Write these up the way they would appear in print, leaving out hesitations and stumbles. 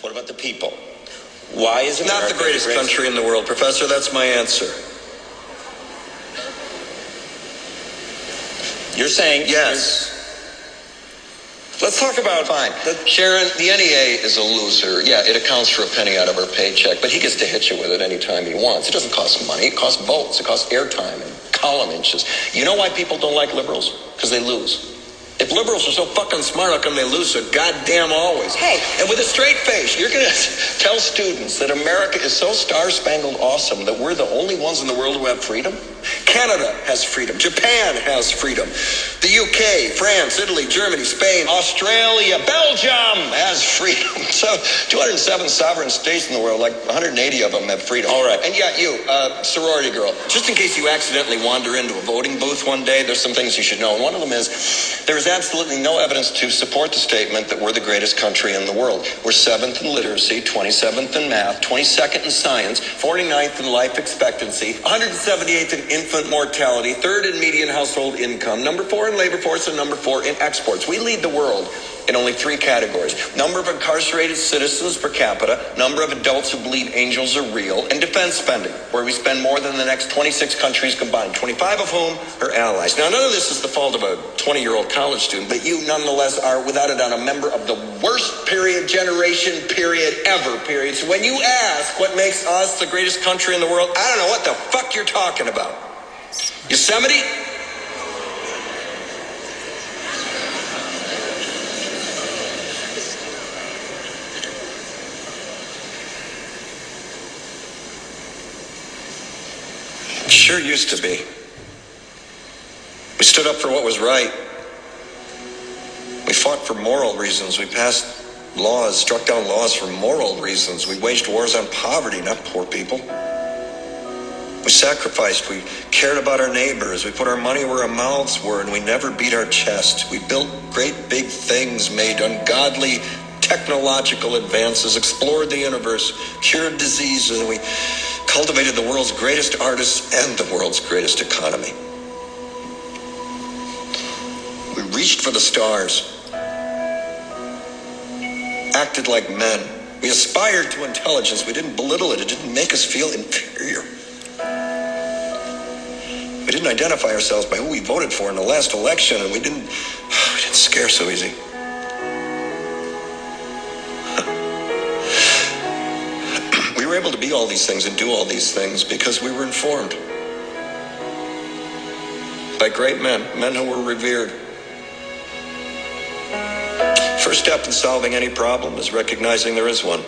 What about the people? Why is America not the greatest country in the world, Professor? That's my answer. You're saying yes. Let's talk about... Fine. Sharon, the NEA is a loser. Yeah, it accounts for a penny out of our paycheck, but he gets to hit you with it anytime he wants. It doesn't cost money. It costs votes. It costs airtime and column inches. You know why people don't like liberals? Because they lose. If liberals are so fucking smart, how come they lose so goddamn always? Hey. And with a straight face, you're going to tell students that America is so star-spangled awesome that we're the only ones in the world who have freedom? Canada has freedom. Japan has freedom. The UK, France, Italy, Germany, Spain, Australia, Belgium has freedom. So 207 sovereign states in the world, like 180 of them have freedom. All right. And yeah, you, sorority girl, just in case you accidentally wander into a voting booth one day, there's some things you should know. And one of them is there is absolutely no evidence to support the statement that we're the greatest country in the world. We're 7th in literacy, 27th in math, 22nd in science, 49th in life expectancy, 178th in infant mortality, 3rd in median household income, number 4 in labor force, and number 4 in exports. We lead the world in only 3 categories: number of incarcerated citizens per capita, number of adults who believe angels are real, and defense spending, where we spend more than the next 26 countries combined, 25 of whom are allies. Now, none of this is the fault of a 20-year-old college student, but you nonetheless are, without a doubt, a member of the worst generation ever. So when you ask what makes us the greatest country in the world, I don't know what the fuck you're talking about. Yosemite? Sure used to be. We stood up for what was right. We fought for moral reasons. We passed laws, struck down laws for moral reasons. We waged wars on poverty, not poor people. We sacrificed. We cared about our neighbors. We put our money where our mouths were, and we never beat our chest. We built great big things, made ungodly technological advances, explored the universe, cured diseases, and we cultivated the world's greatest artists and the world's greatest economy. We reached for the stars, acted like men. We aspired to intelligence. We didn't belittle it. It didn't make us feel inferior. We didn't identify ourselves by who we voted for in the last election, and we didn't scare so easy. We were able to be all these things and do all these things because we were informed by great men who were revered. First step in solving any problem is recognizing there is one.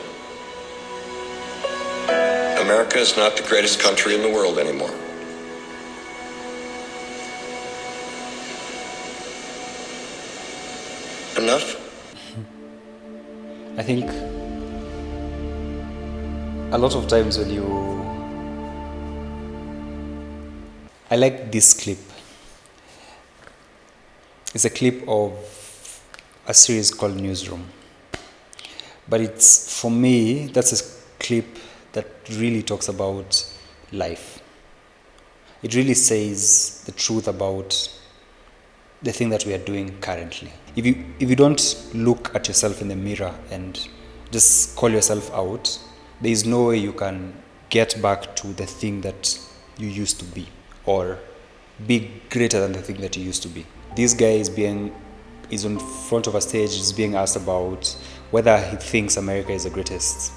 America is not the greatest country in the world anymore. Enough? I think a lot of times when I like this clip. It's a clip of a series called Newsroom. But it's, for me, that's a clip that really talks about life. It really says the truth about the thing that we are doing currently. If you don't look at yourself in the mirror and just call yourself out, there is no way you can get back to the thing that you used to be or be greater than the thing that you used to be. This guy is in front of a stage, is being asked about whether he thinks America is the greatest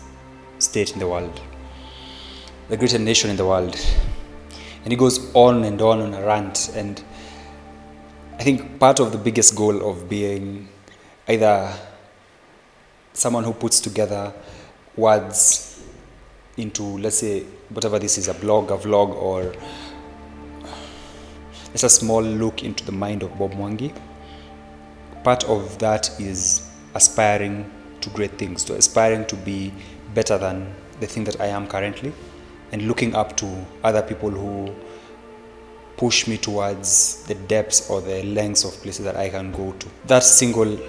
state in the world, the greatest nation in the world. And he goes on and on a rant. And I think part of the biggest goal of being either someone who puts together words into, let's say, whatever this is, a blog, a vlog, or it's a small look into the mind of Bob Mwangi. Part of that is aspiring to great things, to aspiring to be better than the thing that I am currently, and looking up to other people who push me towards the depths or the lengths of places that I can go to. That single,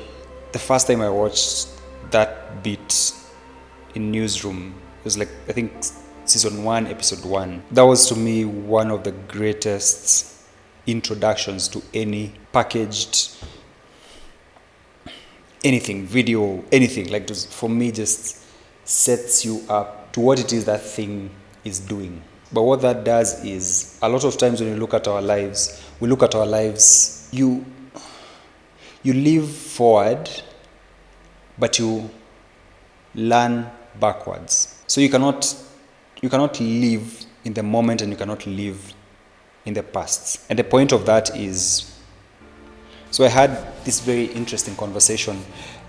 the first time I watched that bit in Newsroom, it was like, I think, season 1, episode 1. That was, to me, one of the greatest introductions to any packaged anything, video, anything. Like, for me, just sets you up to what it is that thing is doing. But what that does is, a lot of times when we look at our lives, you live forward, but you learn backwards. So you cannot live in the moment and you cannot live in the past. And the point of that is, so I had this very interesting conversation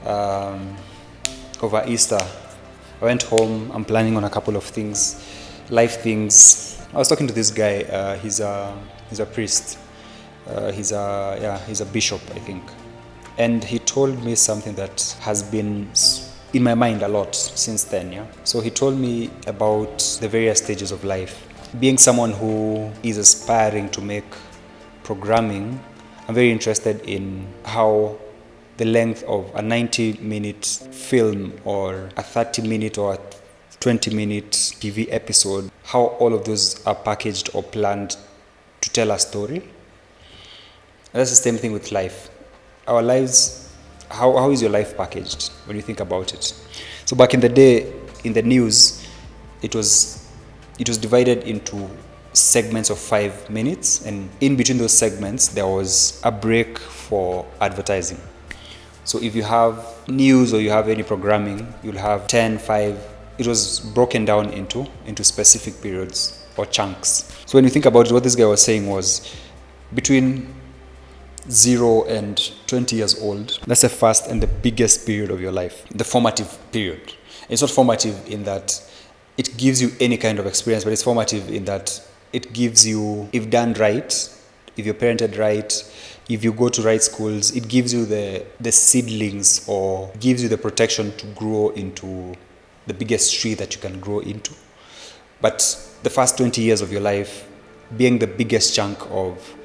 over Easter. I went home, I'm planning on a couple of things, life things. I was talking to this guy, he's a priest. He's a bishop, I think. And he told me something that has been in my mind a lot since then, yeah. So he told me about the various stages of life. Being someone who is aspiring to make programming, I'm very interested in how the length of a 90-minute film or a 30-minute or a 20-minute TV episode, how all of those are packaged or planned to tell a story. And that's the same thing with life. Our lives, how is your life packaged when you think about it? So back in the day, in the news, it was divided into segments of 5 minutes, and in between those segments there was a break for advertising. So if you have news or you have any programming, you'll have 10, 5. It was broken down into specific periods or chunks. So when you think about it, what this guy was saying was, between 0 and 20 years old, that's the first and the biggest period of your life, the formative period. It's not formative in that it gives you any kind of experience, but it's formative in that it gives you, if done right, if you're parented right, if you go to right schools, it gives you the seedlings, or gives you the protection to grow into the biggest tree that you can grow into. But the first 20 years of your life being the biggest chunk of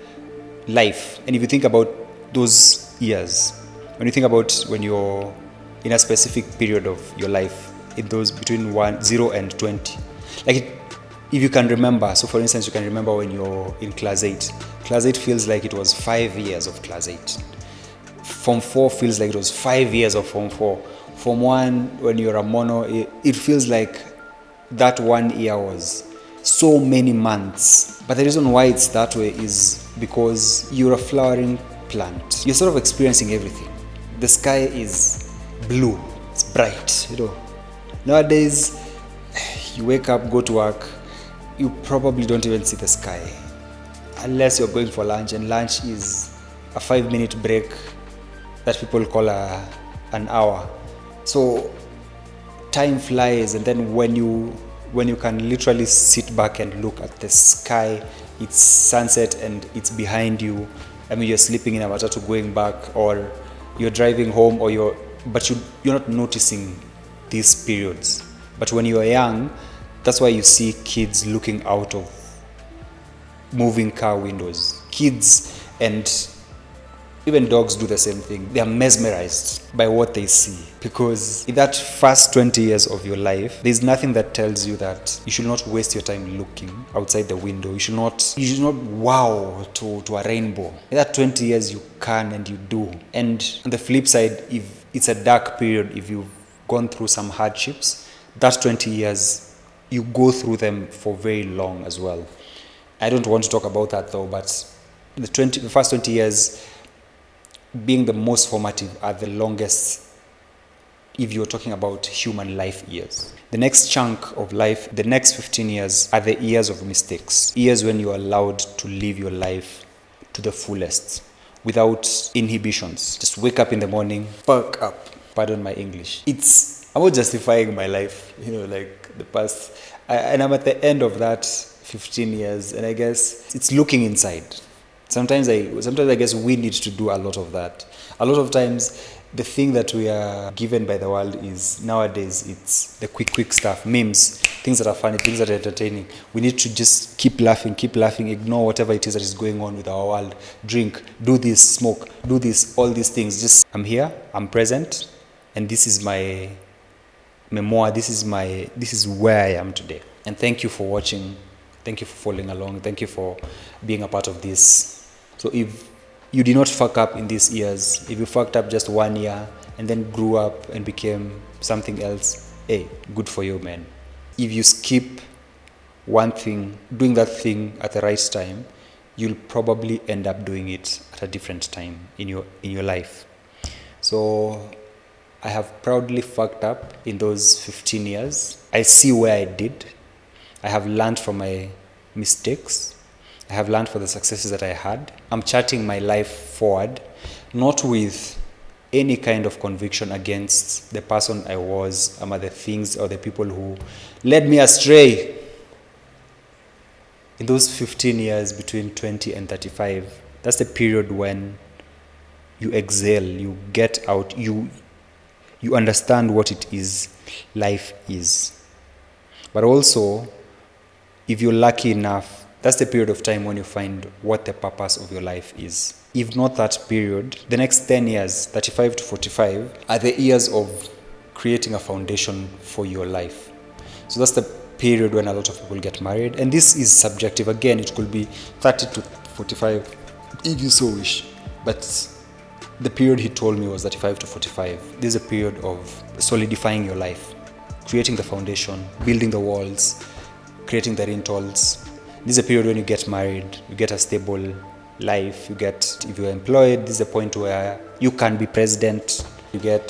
life. And if you think about those years, when you think about when you're in a specific period of your life, in those between 0 and 20, if you can remember, so for instance, you can remember when you're in class 8. Class 8 feels like it was 5 years of class 8. Form 4 feels like it was 5 years of Form 4. Form 1, when you're a mono, it feels like that 1 year was so many months. But the reason why it's that way is because you're a flowering plant. You're sort of experiencing everything. The sky is blue, it's bright, Nowadays, you wake up, go to work, you probably don't even see the sky unless you're going for lunch, and lunch is a 5-minute break that people call an hour. So time flies, and then when you can literally sit back and look at the sky, it's sunset and it's behind you. I mean, you're sleeping in a matatu going back, or you're driving home, or you're not noticing these periods. But when you're young, that's why you see kids looking out of moving car windows. Kids and even dogs do the same thing. They are mesmerized by what they see, because in that first 20 years of your life, there's nothing that tells you that you should not waste your time looking outside the window. You should not wow to a rainbow. In that 20 years, you can and you do. And on the flip side, if it's a dark period, if you've gone through some hardships, that 20 years, you go through them for very long as well. I don't want to talk about that though, but the first 20 years being the most formative are the longest if you're talking about human life years. The next chunk of life, the next 15 years, are the years of mistakes. Years when you're allowed to live your life to the fullest without inhibitions. Just wake up in the morning, fuck up. Pardon my English. I'm not justifying my life, like the past. And I'm at the end of that 15 years, and I guess it's looking inside. Sometimes I guess we need to do a lot of that. A lot of times, the thing that we are given by the world is, nowadays, it's the quick stuff, memes, things that are funny, things that are entertaining. We need to just keep laughing, ignore whatever it is that is going on with our world. Drink, do this, smoke, do this, all these things. Just, I'm here, I'm present, and this is my memoir, this is where I am today. And thank you for watching. Thank you for following along. Thank you for being a part of this. So if you did not fuck up in these years, if you fucked up just 1 year and then grew up and became something else, hey, good for you, man. If you skip one thing, doing that thing at the right time, you'll probably end up doing it at a different time in your life. So I have proudly fucked up in those 15 years. I see where I did. I have learned from my mistakes. I have learned from the successes that I had. I'm charting my life forward, not with any kind of conviction against the person I was, or the things or the people who led me astray. In those 15 years between 20 and 35, that's the period when you excel, you get out, you understand what it is, life is. But also, if you're lucky enough, that's the period of time when you find what the purpose of your life is. If not that period, the next 10 years, 35 to 45, are the years of creating a foundation for your life. So that's the period when a lot of people get married. And this is subjective. Again, it could be 30 to 45, if you so wish. But the period he told me was 35 to 45. This is a period of solidifying your life, creating the foundation, building the walls, creating the rentals. This is a period when you get married, you get a stable life, if you're employed, this is a point where you can be president, you get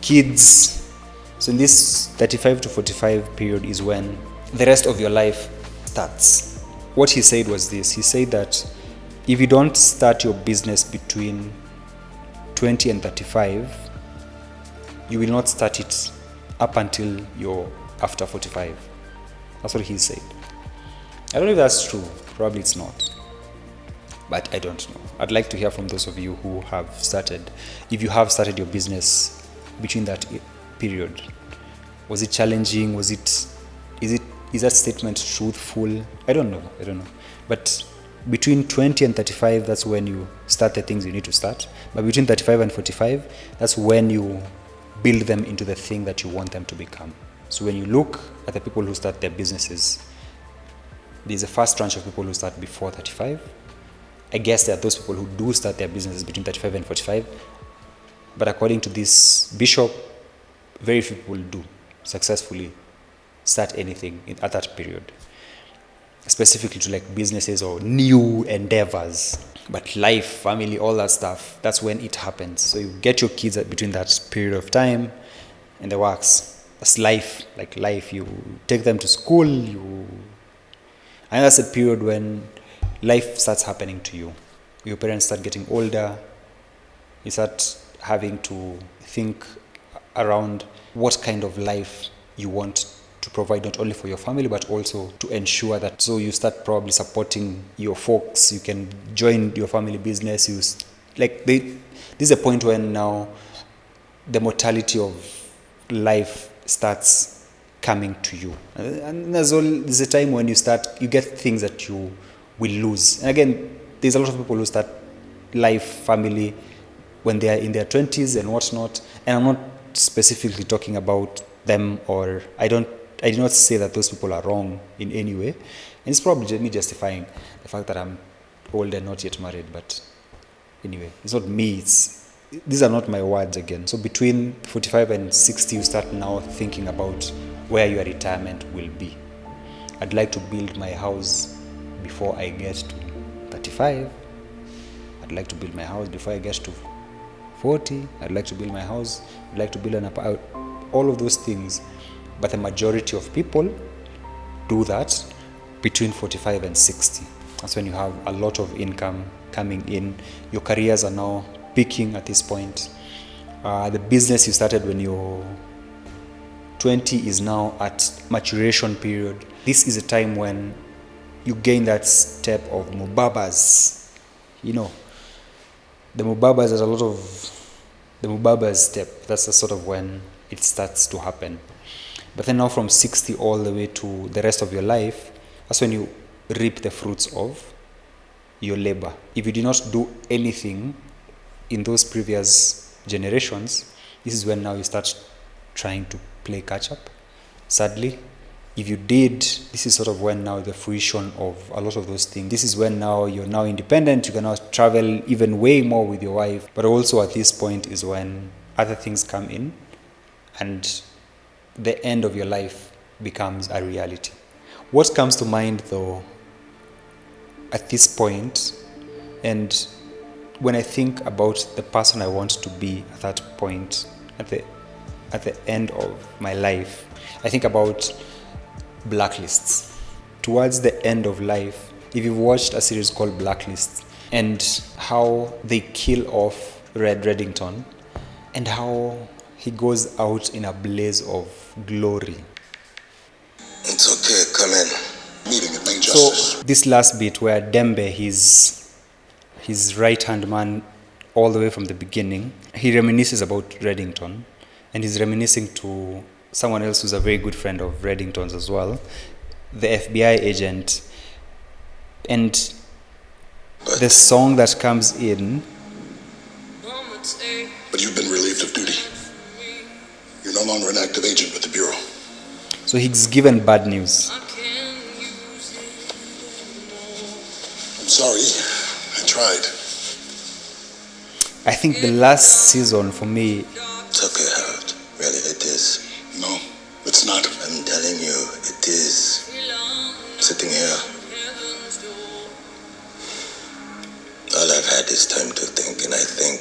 kids. So in this 35 to 45 period is when the rest of your life starts. What he said was this. He said that if you don't start your business between 20 and 35, you will not start it up until you're after 45. That's what he said. I don't know if that's true. Probably it's not. But I don't know. I'd like to hear from those of you who have started. If you have started your business between that period, was it challenging? Is that statement truthful? I don't know. But between 20 and 35, that's when you start the things you need to start. But between 35 and 45, that's when you build them into the thing that you want them to become. So when you look at the people who start their businesses, there's a first tranche of people who start before 35. I guess there are those people who do start their businesses between 35 and 45. But according to this bishop, very few people do successfully start anything at that period, specifically to like businesses or new endeavors. But life, family, all that stuff, that's when it happens. So you get your kids between that period of time and the works. That's life, like life. You take them to school, and that's a period when life starts happening to you. Your parents start getting older. You start having to think around what kind of life you want to provide, not only for your family, but also to ensure that, so you start probably supporting your folks. You can join your family business. This is a point when now the mortality of life starts coming to you. And there's a time when you get things that you will lose. And again, there's a lot of people who start life, family, when they are in their 20s and whatnot. And I'm not specifically talking about them, or I did not say that those people are wrong in any way. And it's probably me justifying the fact that I'm old and not yet married. But anyway, it's not me. These are not my words again. So between 45 and 60, you start now thinking about where your retirement will be. I'd like to build my house before I get to 35. I'd like to build my house before I get to 40. I'd like to build my house. I'd like to build an apartment. All of those things. But the majority of people do that between 45 and 60. That's when you have a lot of income coming in. Your careers are now peaking at this point. The business you started when you're 20 is now at maturation period. This is a time when you gain that step of mubabas. The mubabas, there's a lot of the mubabas step. That's the sort of when it starts to happen. But then now from 60 all the way to the rest of your life, that's when you reap the fruits of your labor. If you did not do anything in those previous generations, this is when now you start trying to play catch up. Sadly, if you did, this is sort of when now the fruition of a lot of those things. This is when now you're now independent. You can now travel even way more with your wife. But also at this point is when other things come in, and the end of your life becomes a reality. What comes to mind though at this point, and when I think about the person I want to be at that point, at the end of my life, I think about blacklists. Towards the end of life, if you've watched a series called Blacklists, and how they kill off Red Reddington, and how he goes out in a blaze of glory. It's okay, come in. Meeting at Main So Justice. this last bit where Dembe, his right-hand man all the way from the beginning, he reminisces about Reddington, and he's reminiscing to someone else who's a very good friend of Reddington's as well, the FBI agent. And the song that comes in, But you've been relieved of duty. You're no longer an active agent with the Bureau. so he's given bad news. I'm sorry. I tried. I think the last season for me, It's okay, Harold. Really, it is. No, it's not. I'm telling you, it is. Sitting here, all I've had is time to think, and I think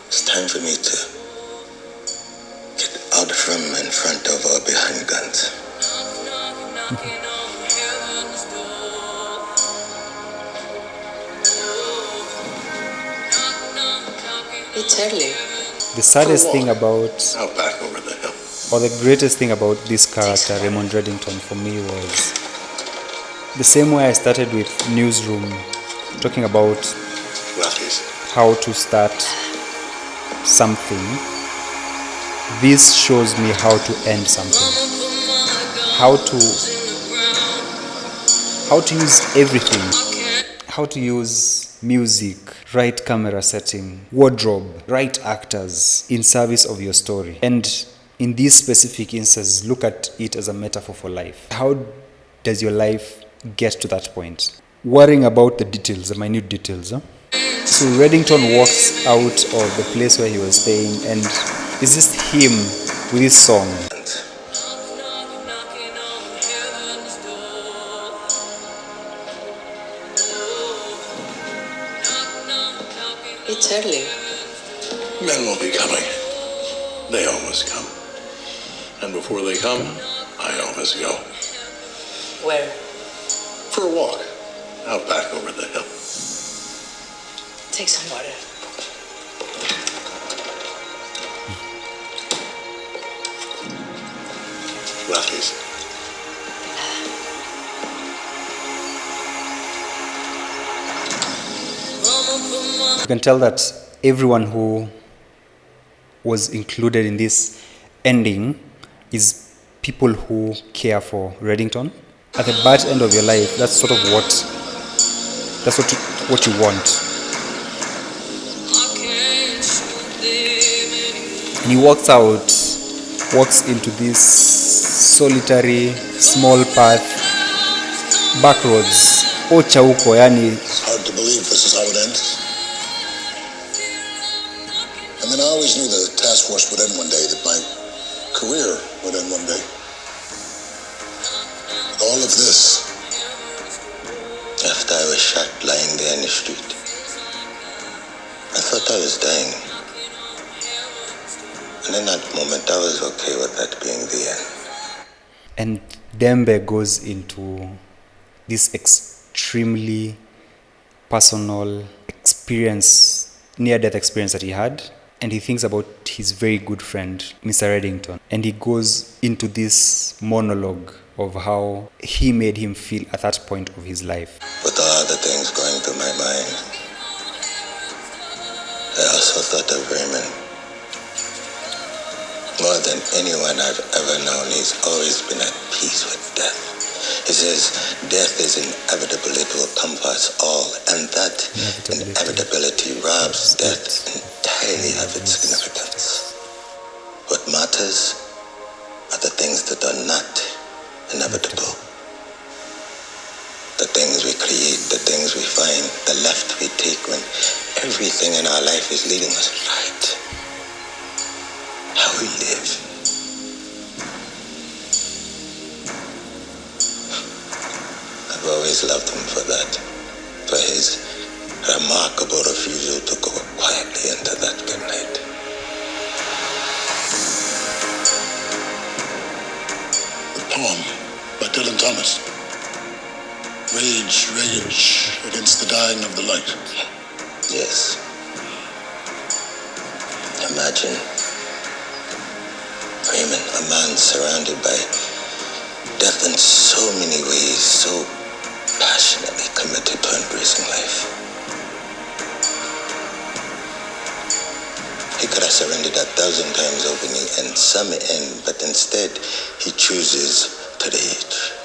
it's time for me to get out from in front of or behind guns. It's early. the saddest thing about, Out back over the hill. or the greatest thing about this character, Raymond Reddington, for me was the same way I started with Newsroom, talking about Lefties. how to start something. This shows me how to end something, how to use everything, how to use music, right camera setting, wardrobe, right actors in service of your story. And in this specific instance, look at it as a metaphor for life. How does your life get to that point? Worrying about the details, the minute details. So Reddington walks out of the place where he was staying, and it's just him with his song. It's early. Men will be coming. They always come. And before they come, I always go. Where? For a walk. Out back over the hill. Take some water. Lefties. You can tell that everyone who was included in this ending is people who care for Reddington. At the bad end of your life, that's sort of what you want. And he walks into this solitary, small path, back roads. Ocha huko, yani. It's hard to believe this is how it ends. I mean, I always knew the task force would end one day, that my career would end one day. All of this. After I was shot lying there in the street, I thought I was dying. And in that moment, I was okay with that being the end. And Dembe goes into this extremely personal experience, near-death experience that he had. And he thinks about his very good friend, Mr. Reddington. And he goes into this monologue of how he made him feel at that point of his life. With all the things going through my mind, I also thought of Raymond. More than anyone I've ever known, he's always been at peace with death. He says, death is inevitable, it will come for us all, and that inevitability robs death entirely of its significance. What matters are the things that are not inevitable. The things we create, the things we find, the left we take when everything in our life is leading us right. How we live always loved him for that, for his remarkable refusal to go quietly into that good night. The poem by Dylan Thomas. Rage, rage against the dying of the light. Yes. Imagine Raymond, a man surrounded by death in so many ways, so passionately committed to embracing life. He could have surrendered 1,000 times over and some end, but instead he chooses to rage.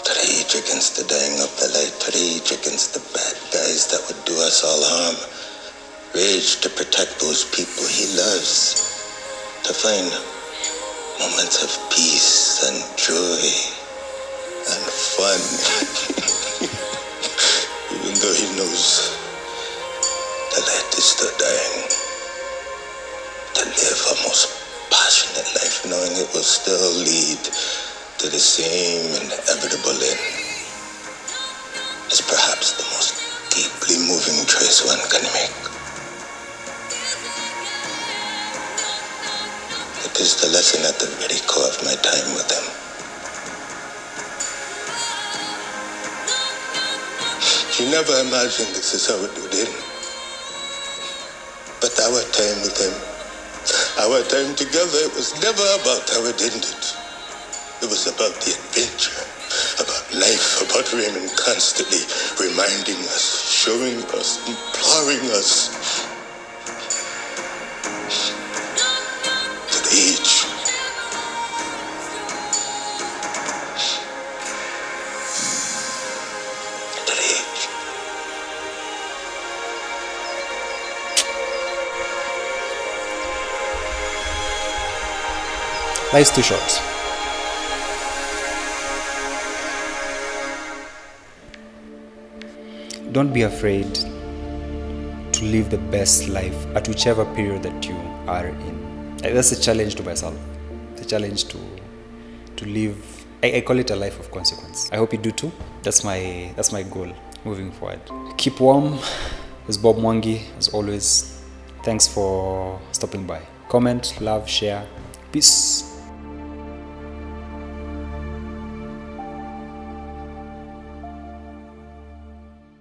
To rage against the dying of the light, to rage against the bad guys that would do us all harm. Rage to protect those people he loves. To find moments of peace and joy and fun. Even though he knows the light is still dying. To live a most passionate life knowing it will still lead to the same inevitable end is perhaps the most deeply moving choice one can make. It is the lesson at the very core of my time with him. He never imagined this is how it would end. But our time with him, our time together, it was never about how it ended. It was about the adventure, about life, about Raymond constantly reminding us, showing us, imploring us to the age. To the age. Life's too short. Don't be afraid to live the best life at whichever period that you are in. That's a challenge to myself. It's a challenge to live. I call it a life of consequence. I hope you do too. That's my goal moving forward. Keep warm. It's Bob Mwangi, as always. Thanks for stopping by. Comment, love, share. Peace.